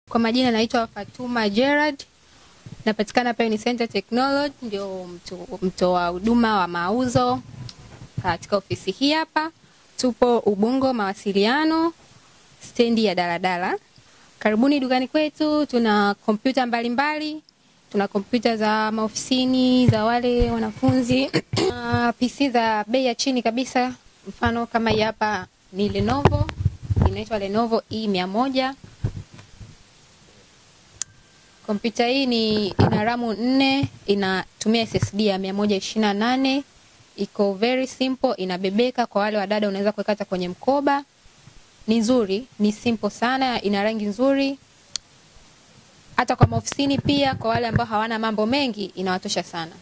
Kwa majina naitwa Fatuma Gerard. Napatikana hapa Unicenter Technology, ndio mtoa huduma wa mauzo katika ofisi hii hapa. Tupo Ubungo mawasiliano, stendi ya daladala. Karibuni dukani kwetu, tuna kompyuta mbalimbali. Tuna kompyuta za maofisini, za wale wanafunzi, PC za bei ya chini kabisa. Mfano kama hii hapa ni Lenovo, inaitwa Lenovo E100. Kompyuta hii ina RAM 4, inatumia SSD ya 128, iko very simple, inabebeka. Kwa wale wadada unaweza kuweka hata kwenye mkoba. Ni nzuri, ni simple sana, ina rangi nzuri. Hata kwa maofisini pia, kwa wale ambao hawana mambo mengi, inawatosha sana.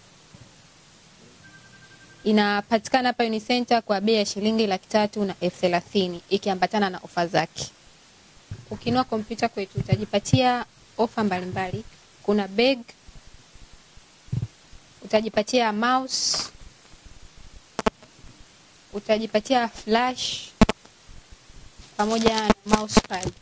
Inapatikana hapa Unicenter kwa bei ya shilingi 330,000 ikiambatana na ofa zake. Ukinunua kompyuta kwetu utajipatia ofa mbalimbali. Kuna bag, utajipatia mouse, utajipatia flash pamoja na mousepad.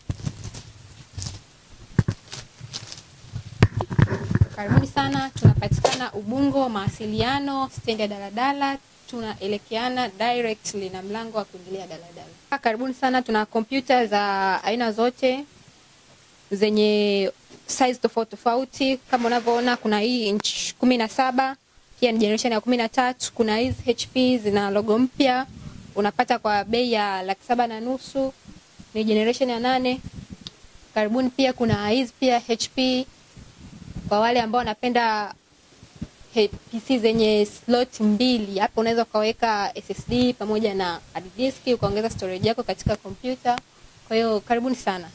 Karibuni sana, tunapatikana Ubungo mawasiliano, stendi ya daladala, tunaelekeana directly na mlango wa kuingilia daladala. Karibuni sana, tuna kompyuta za aina zote zenye size tofauti tofauti. Kama unavyoona kuna hii inch 17, pia ni generation ya 13. Kuna hizi HP zina logo mpya, unapata kwa bei ya 7,500, ni generation ya 8. Karibuni pia kuna hizi pia HP kwa wale ambao wanapenda PC zenye slot 2. Hapo unaweza kaweka SSD pamoja na hard disk ukaongeza storage yako katika kompyuta. Kwa hiyo karibuni sana.